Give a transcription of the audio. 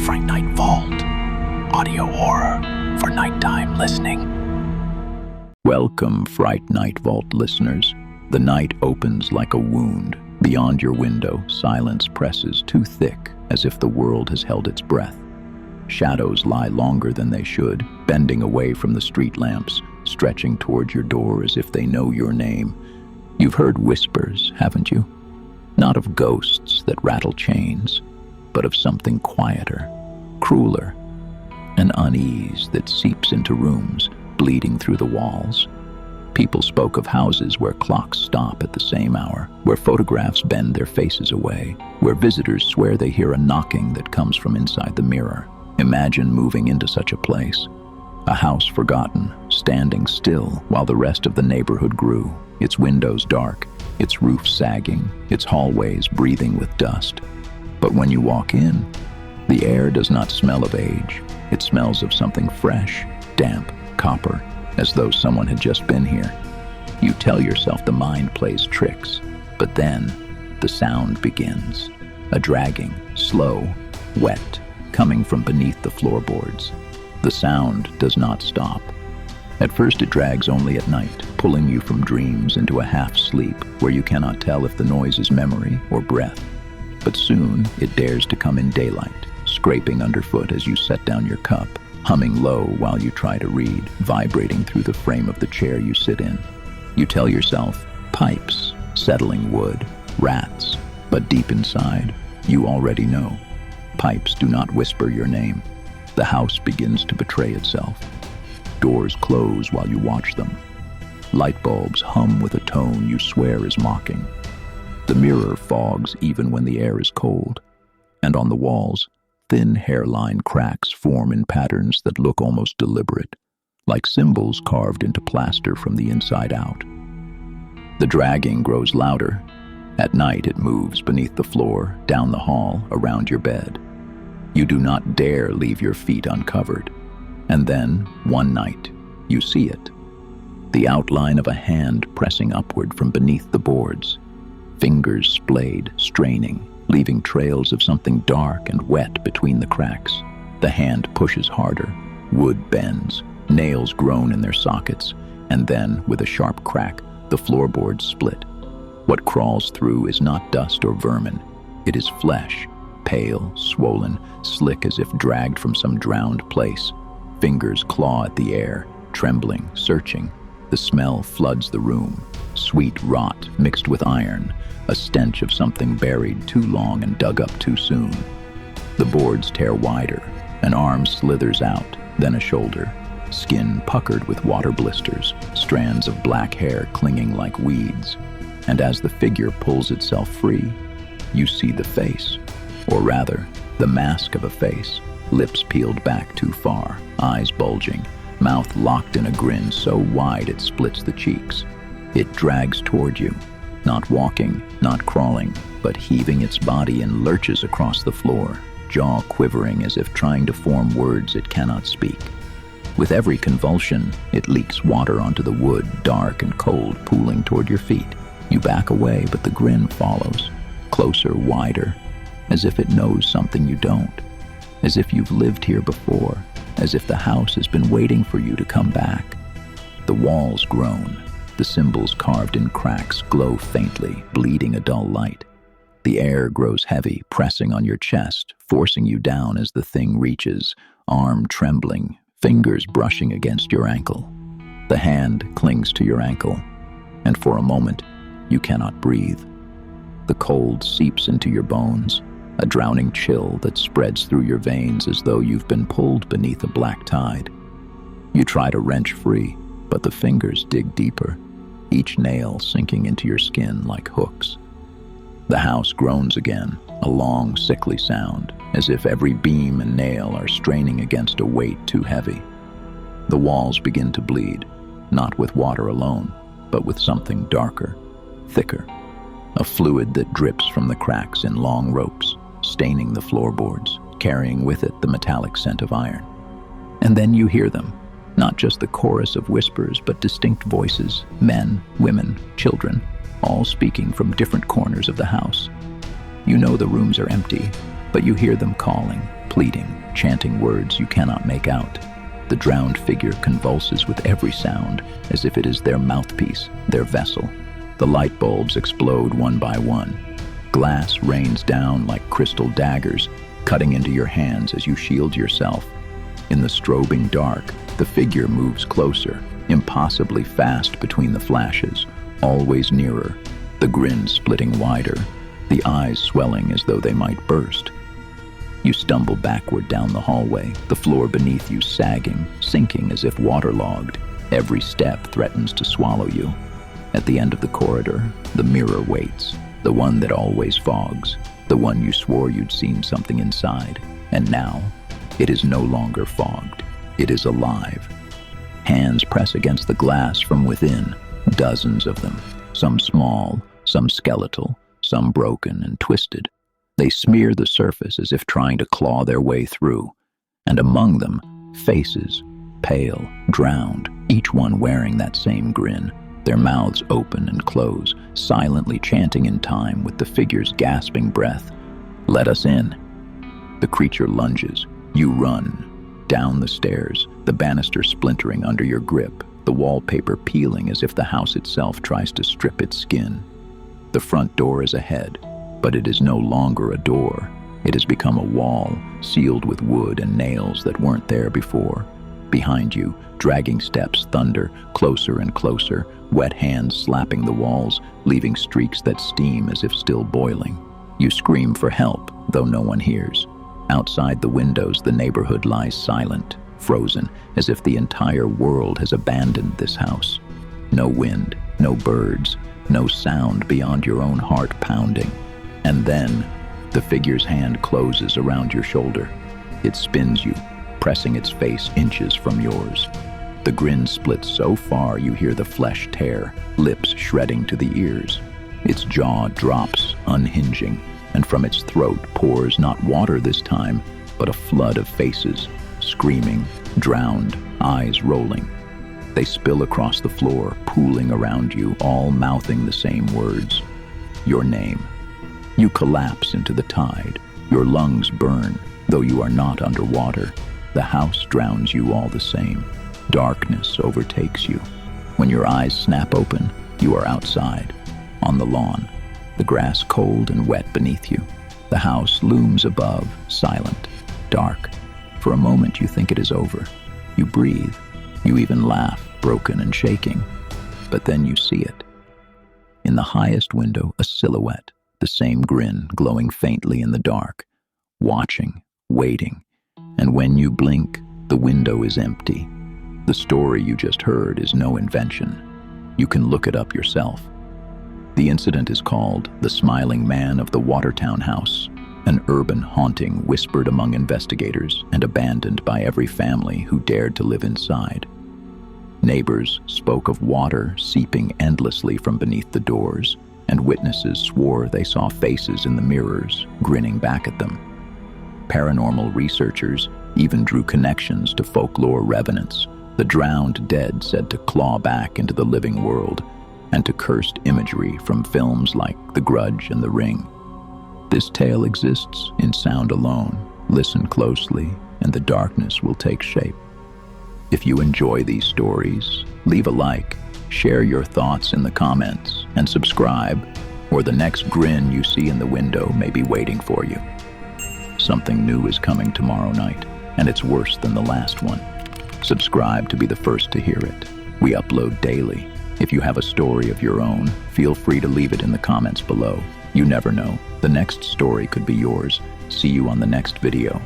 Fright Night Vault. Audio horror for nighttime listening. Welcome, Fright Night Vault listeners. The night opens like a wound. Beyond your window, silence presses too thick, as if the world has held its breath. Shadows lie longer than they should, bending away from the street lamps, stretching toward your door as if they know your name. You've heard whispers, haven't you? Not of ghosts that rattle chains, but of something quieter, crueler, an unease that seeps into rooms, bleeding through the walls. People spoke of houses where clocks stop at the same hour, where photographs bend their faces away, where visitors swear they hear a knocking that comes from inside the mirror. Imagine moving into such a place. A house forgotten, standing still while the rest of the neighborhood grew, its windows dark, its roof sagging, its hallways breathing with dust. But when you walk in, the air does not smell of age. It smells of something fresh, damp, copper, as though someone had just been here. You tell yourself the mind plays tricks, but then the sound begins. A dragging, slow, wet, coming from beneath the floorboards. The sound does not stop. At first it drags only at night, pulling you from dreams into a half-sleep where you cannot tell if the noise is memory or breath. But soon it dares to come in daylight, scraping underfoot as you set down your cup, humming low while you try to read, vibrating through the frame of the chair you sit in. You tell yourself, pipes, settling wood, rats, but deep inside, you already know. Pipes do not whisper your name. The house begins to betray itself. Doors close while you watch them. Light bulbs hum with a tone you swear is mocking. The mirror fogs even when the air is cold. And on the walls, thin hairline cracks form in patterns that look almost deliberate, like symbols carved into plaster from the inside out. The dragging grows louder. At night it moves beneath the floor, down the hall, around your bed. You do not dare leave your feet uncovered. And then, one night, you see it. The outline of a hand pressing upward from beneath the boards. Fingers splayed, straining, leaving trails of something dark and wet between the cracks. The hand pushes harder. Wood bends. Nails groan in their sockets. And then, with a sharp crack, the floorboards split. What crawls through is not dust or vermin. It is flesh, pale, swollen, slick as if dragged from some drowned place. Fingers claw at the air, trembling, searching. The smell floods the room. Sweet rot mixed with iron, a stench of something buried too long and dug up too soon. The boards tear wider. An arm slithers out, then a shoulder. Skin puckered with water blisters, strands of black hair clinging like weeds. And as the figure pulls itself free, you see the face, or rather, the mask of a face, lips peeled back too far, eyes bulging, mouth locked in a grin so wide it splits the cheeks. It drags toward you, not walking, not crawling, but heaving its body and lurches across the floor, jaw quivering as if trying to form words it cannot speak. With every convulsion, it leaks water onto the wood, dark and cold, pooling toward your feet. You back away, but the grin follows, closer, wider, as if it knows something you don't, as if you've lived here before, as if the house has been waiting for you to come back. The walls groan. The symbols carved in cracks glow faintly, bleeding a dull light. The air grows heavy, pressing on your chest, forcing you down as the thing reaches, arm trembling, fingers brushing against your ankle. The hand clings to your ankle, and for a moment, you cannot breathe. The cold seeps into your bones, a drowning chill that spreads through your veins as though you've been pulled beneath a black tide. You try to wrench free, but the fingers dig deeper, each nail sinking into your skin like hooks. The house groans again, a long, sickly sound, as if every beam and nail are straining against a weight too heavy. The walls begin to bleed, not with water alone, but with something darker, thicker, a fluid that drips from the cracks in long ropes, staining the floorboards, carrying with it the metallic scent of iron. And then you hear them, not just the chorus of whispers, but distinct voices, men, women, children, all speaking from different corners of the house. You know the rooms are empty, but you hear them calling, pleading, chanting words you cannot make out. The drowned figure convulses with every sound, as if it is their mouthpiece, their vessel. The light bulbs explode one by one. Glass rains down like crystal daggers, cutting into your hands as you shield yourself. In the strobing dark, the figure moves closer, impossibly fast between the flashes, always nearer, the grin splitting wider, the eyes swelling as though they might burst. You stumble backward down the hallway, the floor beneath you sagging, sinking as if waterlogged. Every step threatens to swallow you. At the end of the corridor, the mirror waits, the one that always fogs, the one you swore you'd seen something inside. And now, it is no longer fogged. It is alive. Hands press against the glass from within, dozens of them, some small, some skeletal, some broken and twisted. They smear the surface as if trying to claw their way through. And among them, faces, pale, drowned, each one wearing that same grin, their mouths open and close, silently chanting in time with the figure's gasping breath. "Let us in." The creature lunges. You run. Down the stairs, the banister splintering under your grip, the wallpaper peeling as if the house itself tries to strip its skin. The front door is ahead, but it is no longer a door. It has become a wall, sealed with wood and nails that weren't there before. Behind you, dragging steps thunder, closer and closer, wet hands slapping the walls, leaving streaks that steam as if still boiling. You scream for help, though no one hears. Outside the windows, the neighborhood lies silent, frozen, as if the entire world has abandoned this house. No wind, no birds, no sound beyond your own heart pounding. And then, the figure's hand closes around your shoulder. It spins you, pressing its face inches from yours. The grin splits so far you hear the flesh tear, lips shredding to the ears. Its jaw drops, unhinging, and from its throat pours not water this time, but a flood of faces, screaming, drowned, eyes rolling. They spill across the floor, pooling around you, all mouthing the same words. Your name. You collapse into the tide. Your lungs burn, though you are not underwater. The house drowns you all the same. Darkness overtakes you. When your eyes snap open, you are outside, on the lawn, the grass cold and wet beneath you. The house looms above, silent, dark. For a moment you think it is over. You breathe. You even laugh, broken and shaking. But then you see it. In the highest window, a silhouette, the same grin glowing faintly in the dark, watching, waiting. And when you blink, the window is empty. The story you just heard is no invention. You can look it up yourself. The incident is called The Smiling Man of the Watertown House, an urban haunting whispered among investigators and abandoned by every family who dared to live inside. Neighbors spoke of water seeping endlessly from beneath the doors, and witnesses swore they saw faces in the mirrors, grinning back at them. Paranormal researchers even drew connections to folklore revenants, the drowned dead said to claw back into the living world, and to cursed imagery from films like The Grudge and The Ring. This tale exists in sound alone. Listen closely, and the darkness will take shape. If you enjoy these stories, leave a like, share your thoughts in the comments, and subscribe, or the next grin you see in the window may be waiting for you. Something new is coming tomorrow night, and it's worse than the last one. Subscribe to be the first to hear it. We upload daily. If you have a story of your own, feel free to leave it in the comments below. You never know, the next story could be yours. See you on the next video.